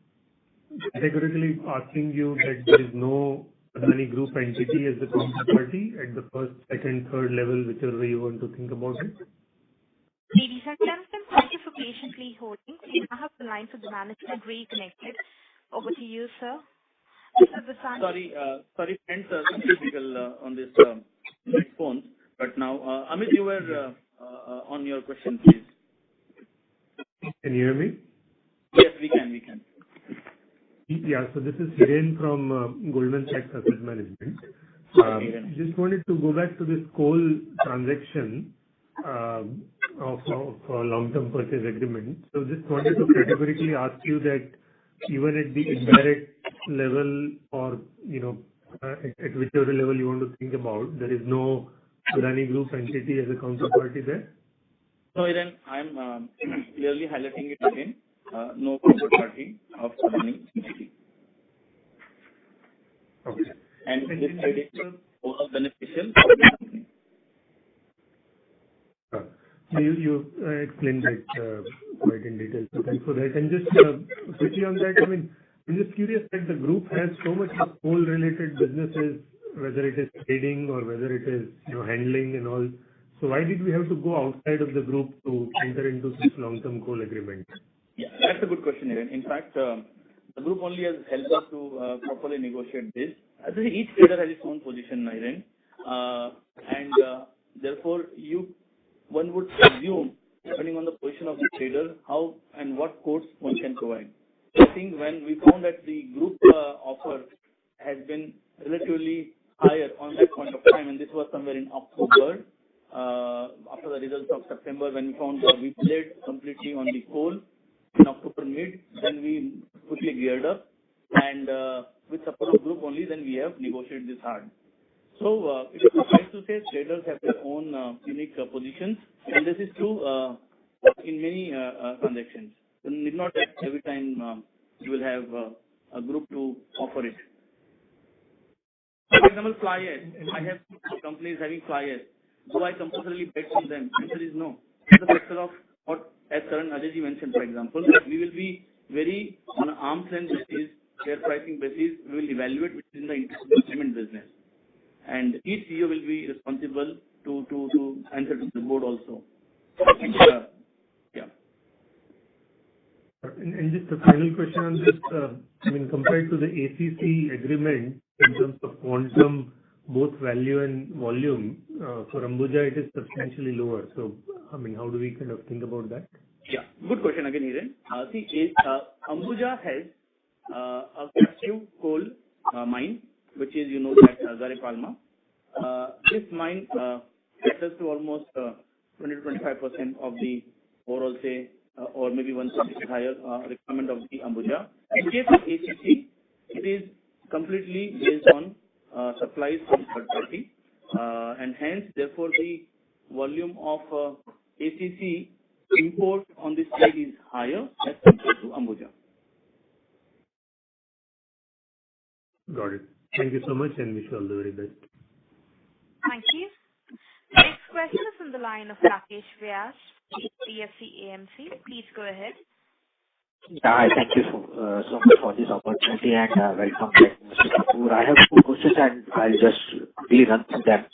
Speaker 11: categorically asking you that there is no Adani Group entity as the counterparty at the first, second, third level, whichever way you want to think about it.
Speaker 1: Ladies and gentlemen, thank you for patiently holding. We now have the line for the management reconnected. Over to you, sir. Mr. Dasani.
Speaker 3: Sorry, friends, some difficult on this phone. But now, Amit, you were on your question, please.
Speaker 11: Can you hear me?
Speaker 3: Yes, we can.
Speaker 11: Yeah, so this is Hiren from Goldman Sachs Asset Management. Just wanted to go back to this coal transaction of long-term purchase agreement. So just wanted to categorically ask you that even at the indirect level or, at whichever level you want to think about, there is no Adani Group entity as a counterparty there?
Speaker 3: No, Hiren, I'm clearly highlighting it again. No counterparty of Adani entity.
Speaker 11: Okay.
Speaker 3: And this trade is all beneficial for the company.
Speaker 11: So you explained that quite in detail. So thanks for that. And just quickly on that, I'm just curious that the group has so much of coal-related businesses, whether it is trading or whether it is handling and all. So why did we have to go outside of the group to enter into this long-term coal agreement?
Speaker 3: Yeah, that's a good question, Hiren. In fact, the group only has helped us to properly negotiate this. I think each trader has its own position, Hiren, and therefore one would assume, depending on the position of the trader, how and what quotes one can provide. I think when we found that the group offer has been relatively higher on that point of time, and this was somewhere in October, after the results of September, when we found that we played completely on the coal in October mid, then we quickly geared up, and with support of group only, then we have negotiated this hard. So it is nice to say traders have their own unique positions, and this is true in many transactions. So need not that every time you will have a group to offer it. For example, fly ash. I have companies having fly ash. Do I compulsorily bet on them? The answer is no. It's a factor of what, as Karan Ajayji mentioned, for example, that we will be very on an arm's length basis, fair pricing basis, we will evaluate within the implement business. And each CEO will be responsible to answer to the board also. Yeah.
Speaker 11: And just a final question on this. Compared to the ACC agreement in terms of quantum, both value and volume, for Ambuja it is substantially lower. So, how do we kind of think about that?
Speaker 3: Yeah, good question again, Hiren. See, Ambuja has a captive coal mine, which is, at Gare Palma. This mine caters to almost 20-25% of the overall, say, or maybe 1% higher requirement of the Ambuja. In case of ACC, it is completely based on supplies from third party, and hence, therefore, the volume of ACC import on this side is higher as compared to Ambuja.
Speaker 11: Got it. Thank you so much, and wish you all the very best.
Speaker 1: Thank you. Next question is from the line of Rakesh Vyas, PFC AMC. Please go ahead.
Speaker 12: Hi, thank you so much for this opportunity, and welcome back, Mr. Kapoor. I have two questions, and I'll just quickly run through them.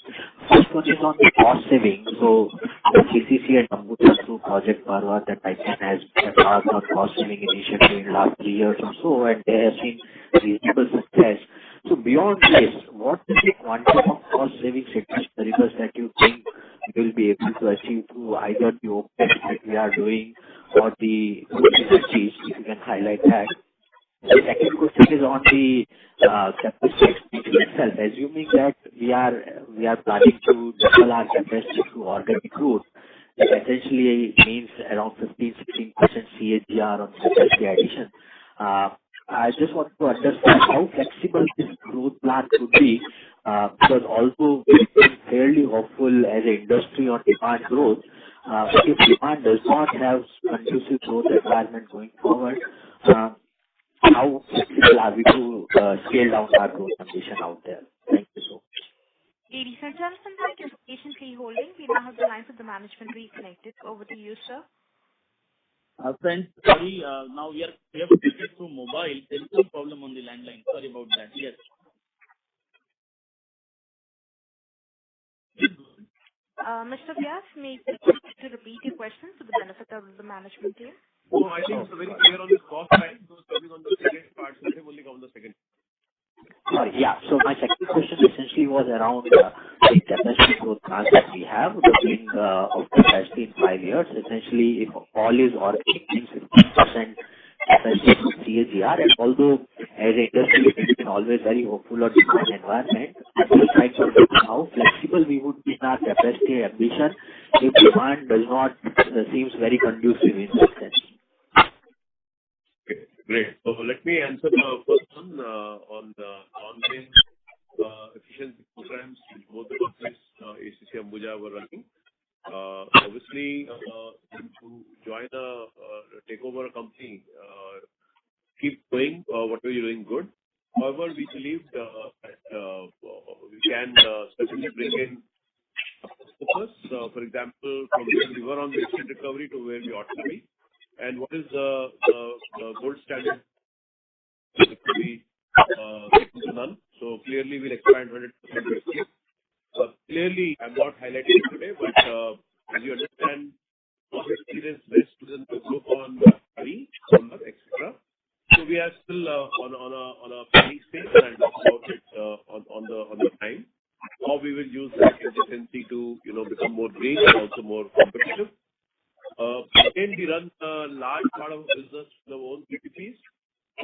Speaker 12: First one is on the cost saving. So, the CCC and Ambuja through Project Parva, that pipeline has embarked on cost saving initiative in the last 3 years or so, and they have seen reasonable success. So, beyond this, what is the quantum of cost savings measures that you think you will be able to achieve through either the OpEx that we are doing or the synergies, if you can highlight that? The second question is on the capacity expansion itself. Assuming that we are planning to double our capacity through organic growth, it essentially means around 15-16% CAGR on capacity addition. I just want to understand how flexible this growth plan could be, because although we've been fairly hopeful as an industry on demand growth, if demand does not have conducive growth environment going forward, how flexible are we to scale down our growth ambition out there? Thank you so much.
Speaker 1: Ladies and gentlemen, thank you for patiently holding. We now have the lines of the management reconnected. Over to you, sir.
Speaker 3: Friends, sorry, now we have connected through mobile. There is some problem on the landline. Sorry about that. Yes.
Speaker 1: Mr. Vyas, may you repeat your question for the benefit of the management team?
Speaker 4: No, I think it's very clear on this cost side. So, coming on the second part, so let him only come on the second.
Speaker 12: Yeah. So my second question essentially was around the capacity growth plans that we have, doubling of capacity in 5 years. Essentially, if all is organic, means 15% capacity to CAGR. And although as an industry, we've been always very hopeful of demand environment, I'm just trying to understand how flexible we would be in our capacity ambition if demand does not seems very conducive in that sense.
Speaker 4: Okay, great. So let me answer the first one on the ongoing efficiency programs which both the companies, ACC and Ambuja, were running. Obviously, to join a takeover company, keep doing what we're doing good. However, we believe that we can certainly bring in focus. For example, from where we were on the instant recovery to where we ought to be. And what is the gold standard to be second to none. So clearly, we'll expand 100%. Clearly, I'm not highlighting it today, but as you understand, our experience best within the group on curry, etc. So we are still on a planning stage, and I'll talk about it on the time. How we will use that efficiency to become more green and also more competitive. Again, we run a large part of our business with our own PPPs.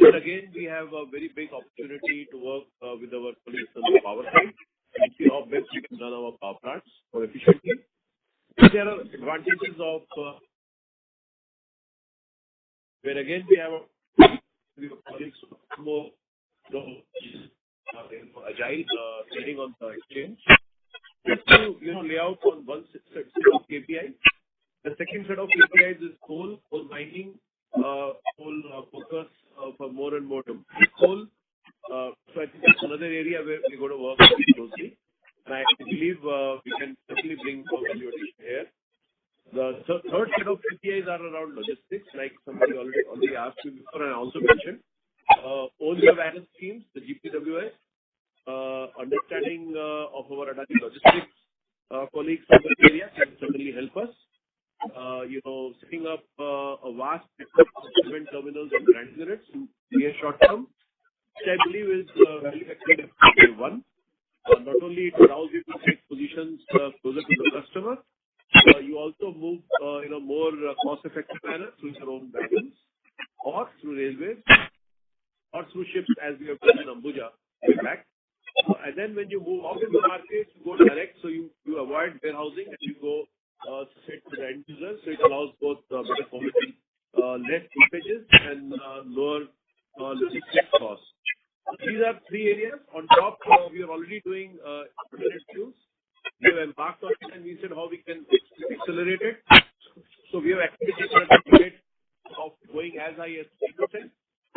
Speaker 4: But again, we have a very big opportunity to work with our colleagues on the power side and see how best we can run our power plants more efficiently. There are advantages of where again we have colleagues more agile trading on the exchange. Just to lay out on one set of KPIs. The second set of KPIs is coal mining, coal focus for more and more coal. So I think that's another area where we're going to work very closely. And I believe we can certainly bring more value addition here. The third set of KPIs are around logistics, like somebody already asked me before, and I also mentioned. Own your awareness schemes, the GPWS, understanding of our Adani logistics colleagues in this area can certainly help us. Setting up a vast network of cement terminals and brand units in near short term, which I believe is value accretive one. Not only it allows you to take positions closer to the customer, you also move more cost-effective manner through your own wagons or through railways or through ships, as we have done in Ambuja way back. And then when you move out in the market, you go direct, so you avoid warehousing and you go straight to the end users. So it allows both better quality, less leakages, and lower logistics costs. These are three areas. On top, we are already doing alternate fuels. We have embarked on it and we said how we can accelerate it. So we have actually taken a target of going as high as 3%,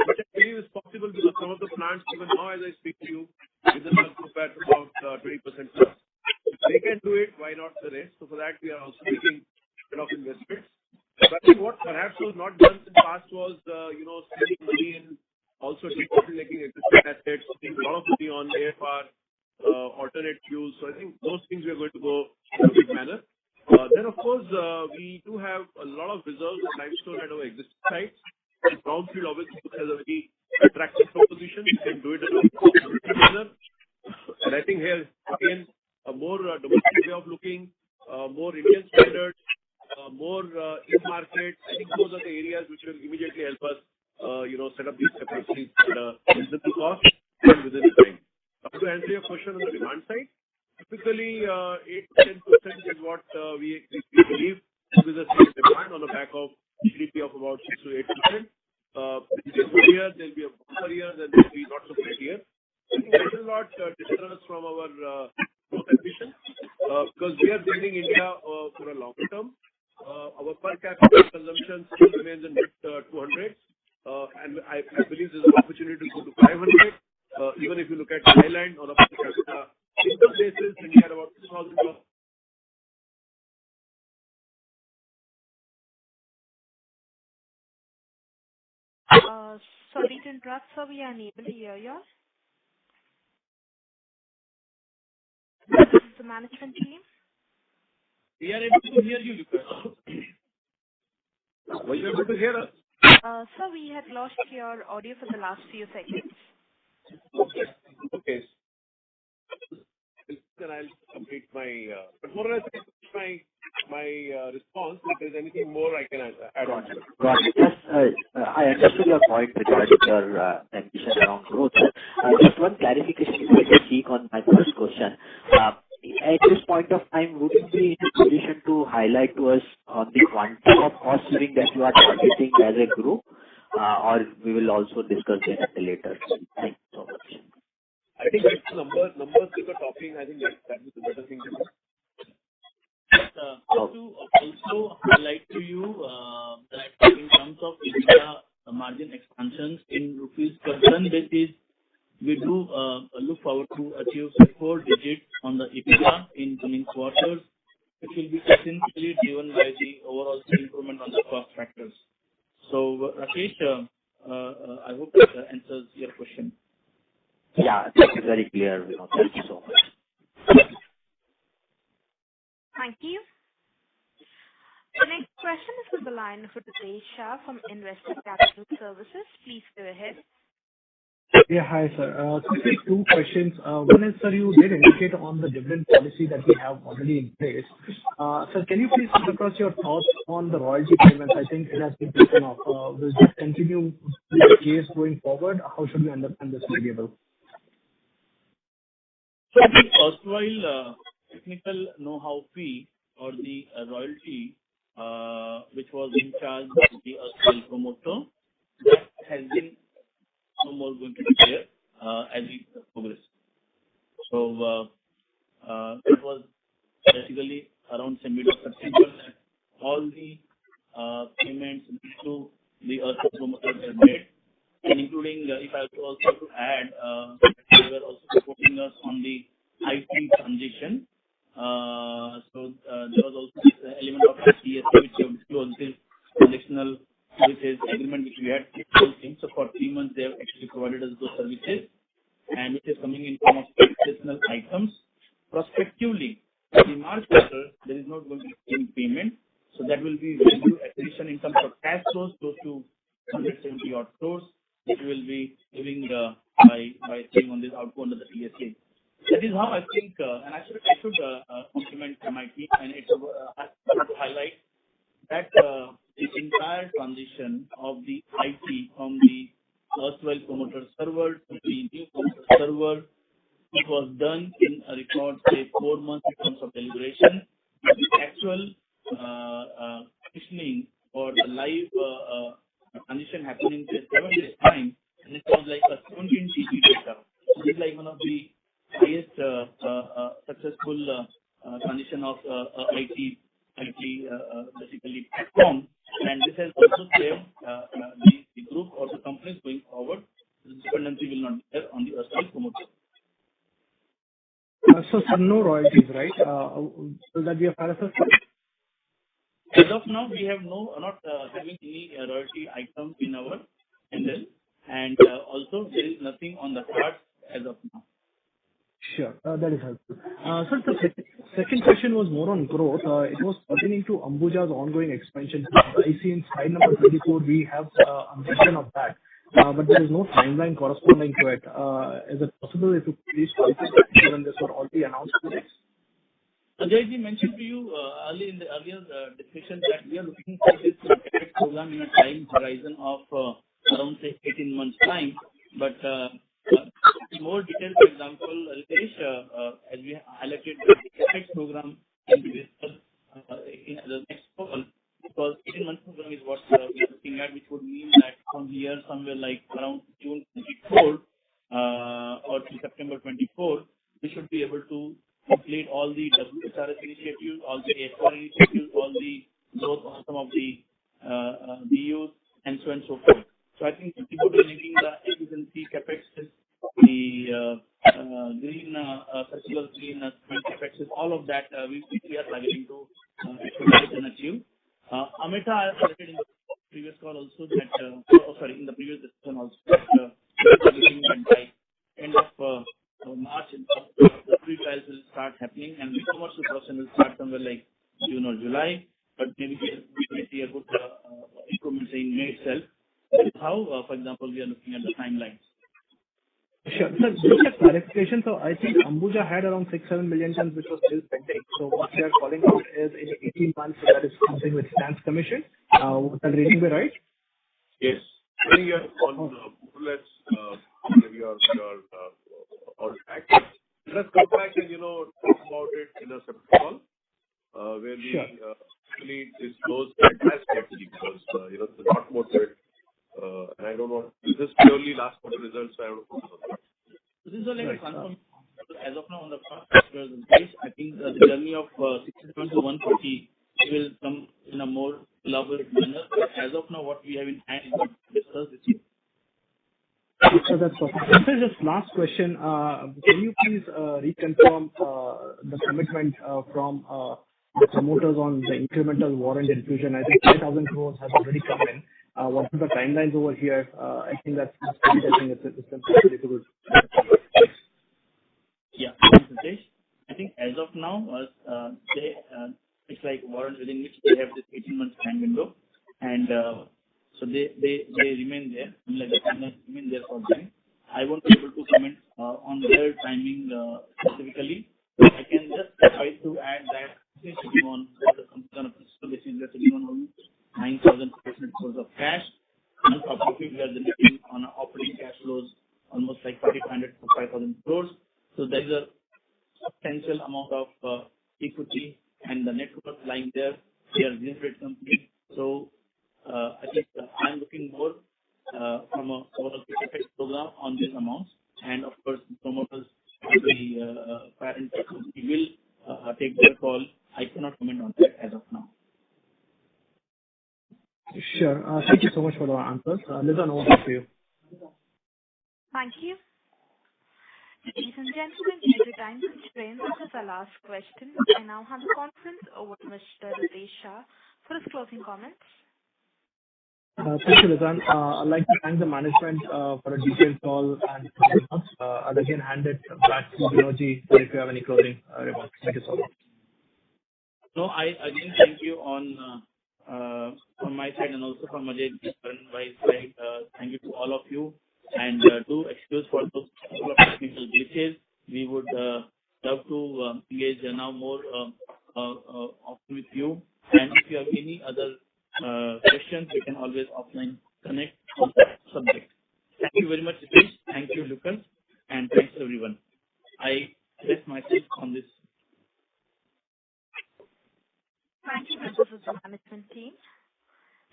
Speaker 4: which I believe is possible because some of the plants, even now as I speak to you, within a compared to about 20% plus. If they can do it, why not the rest? So for that, we are also making a lot of investments. But I think what perhaps was not done in the past was, spending money in also making existing assets, spending a lot of money on AFR, alternate fuels. So I think those things we are going to go in a big manner. Then, of course, we do have a lot of reserves of limestone at our existing sites. And brownfield obviously has a very attractive proposition. You can do it in a cost-effective manner. And I think here, again, a more domestic way of looking, more Indian standards, more in-market. I think those are the areas which will immediately help us, set up these capacities at a reasonable cost and within the time. To answer your question on the demand side, typically 8-10% is what we believe is a safe demand on the back of GDP of about 6 to 8%. This year, there will be a bumper year, then there will be not so great year. I think that will not deter us from our growth ambition because we are building India for a longer term. Our per capita consumption still remains in mid-200s. And I believe there's an opportunity to go to 500. Even if you look at Thailand on a per capita income basis, India at about $2,000.
Speaker 1: Sorry to interrupt, sir. We are unable to hear you. This is the management team.
Speaker 4: We are able to hear you, Lucas. Were you able to hear us?
Speaker 1: Sir, we had lost your audio for the last few seconds.
Speaker 4: Okay. Then I'll complete my, but more or less my response. If there's anything more I can add on to it.
Speaker 12: Got it. Yes, I understood your point regarding your ambition around growth. Just one clarification if I can seek on my first question. At this point of time, would you be in a position to highlight to us on the quantum of cost saving that you are targeting as a group, or we will also discuss it at a later time? Thank you so much.
Speaker 4: I think that's numbers we were talking. I think that is the better thing to do.
Speaker 10: To also highlight to you that in terms of India margin expansions in rupees per ton basis, we do look forward to achieve 4 digits on the EBITDA in coming quarters, which will be essentially driven by the overall improvement on the cost factors. So, Rakesh, I hope that answers your question.
Speaker 12: Yeah, that is very clear. Thank you so much.
Speaker 1: Thank you. The next question is from the line of Ritesh Shah from Investec Capital Services. Please go ahead.
Speaker 2: Yeah, hi, sir. Quickly, two questions. One is, sir, you did indicate on the dividend policy that we have already in place. Sir, can you please put across your thoughts on the royalty payments? I think it has been taken off. Will this continue to be the case going forward? How should we understand this variable?
Speaker 3: So the erstwhile technical know-how fee or the royalty, which was in charge of the erstwhile promoter, that has been no more going to be there as we progress. So it was basically around mid of September that all the payments to the erstwhile promoter were made, and including if I also have to add, they were also supporting us on the IT transition. So there was also this element of TSA which we have disclosed, this transactional services agreement which we had disclosed. So for 3 months they have actually provided us those services, and which is coming in form of additional items. Prospectively, for the March quarter, there is not going to be any payment. So that will be value acquisition in terms of cash flows close to 170 odd crores, which we will be giving by staying on this outgo under the TSA. That is how I think, and I should compliment my team, and it's I want to highlight that the entire transition of the IT from the erstwhile promoter server to the new promoter server, it was done in a record, say, 4 months in terms of deliberation. But the actual commissioning or the live transition happening in 7 days time, and it was like a 17 GB data. So this is like one of the highest successful transition of IT basically platform, and this has also saved the group or the companies going forward. The dependency will not be there on the erstwhile promoter.
Speaker 2: So, sir, no royalties, right? Will that be a fair assessment?
Speaker 3: As of now, we have not having any royalty items in our handle, and also there is nothing on the cards as of now.
Speaker 2: Sure, that is helpful. Sir, the second question was more on growth. It was pertaining to Ambuja's ongoing expansion. I see in slide number 24 we have a mention of that, but there is no timeline corresponding to it. Is it possible if you please clarify that, given this were already announced today?
Speaker 3: Ajay ji mentioned to you earlier in the earlier discussion that we are looking for this CapEx program in a time horizon of around say 18 months time. But more details, for example, Ritesh, as we highlighted the CapEx program in the next call, because 18 months program is what we are looking at, which would mean that from here somewhere like around June 24 or to September 24, we should be able to complete all the WHRS initiatives, all the HR initiatives, all the growth on some of the BUs, and so on and so forth. So I think linking the efficiency capex, the green circular green capex, all of that we are targeting to expedite and achieve. Amita, I have stated in the previous call also that, in the previous discussion also, that we are targeting that by end of March, the pre-trials will start happening, and the commercial production will start somewhere like June or July. But maybe we may see a good improvement in May itself. That is how, for example, we are looking at the timelines.
Speaker 2: Sure. Sir, just a clarification. So I think Ambuja had around 6-7 million tons, which was still pending. So what we are calling out is in 18 months, so that is something which stands commission. Would that reading be right?
Speaker 4: Yes. I think you are on more or less your on track. Let us come back and talk about it in a separate call where we actually disclose the entire strategy, because there's a lot more to it. And I don't want this is purely last quarter results, so I don't focus on that.
Speaker 3: This is like a confirm. As of now, on the first page, I think the journey of 67 to 140 will come in a more elaborate manner. But as of now, what we have in hand is not discussed with you.
Speaker 2: So that's perfect. Sir, just last question. Can you please reconfirm the commitment from the promoters on the incremental warrant infusion? I think 5,000 crores has already come in. What are the timelines over here? I think that's it's pretty good.
Speaker 3: Yeah, thanks, Ritesh. I think as of now, it's like warrants within which they have this 18 months time window, and so they remain there. Like the timelines remain there for them. I won't be able to comment on their timing specifically. I can just try to add that they're sitting on the company on a principal basis, they're sitting on almost 9,500 crores of cash. On top of it, we are generating on operating cash flows almost like 4,500 to 5,000 crores. So there is a substantial amount of equity and the net worth lying there. We are a zero-rate company. So I think I'm looking more from a overall CapEx program on these amounts. And of course, the promoters, the parent company will take their call. I cannot comment on that as of now.
Speaker 2: Sure. Thank you so much for the answers. Lizan, over to you.
Speaker 1: Thank you. Ladies and gentlemen, due to time constraints, this is our last question. I now hand the conference over to Mr. Ritesh Shah for his closing comments.
Speaker 2: Thank you, Lizan. I'd like to thank the management for a detailed call and remarks. I'll again hand it back to Binoji if you have any closing remarks. Thank you so much.
Speaker 3: No, I again thank you from my side and also from Ajay Vice side. Thank you to all of you, and do excuse for those couple of technical glitches. We would love to engage now more often with you, and if you have any other questions, we can always offline connect on that subject. Thank you very much, Ritesh. Thank you, Lucas, and thanks everyone. I rest myself on this.
Speaker 1: Thank you, members of the management team.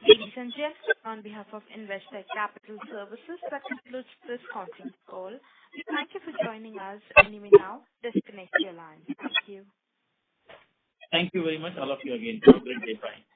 Speaker 1: Ladies and gentlemen, on behalf of Investec Capital Services, that concludes this conference call. We thank you for joining us, and you may now disconnect your line. Thank you.
Speaker 3: Thank you very much, all of you again. Have a great day. Bye.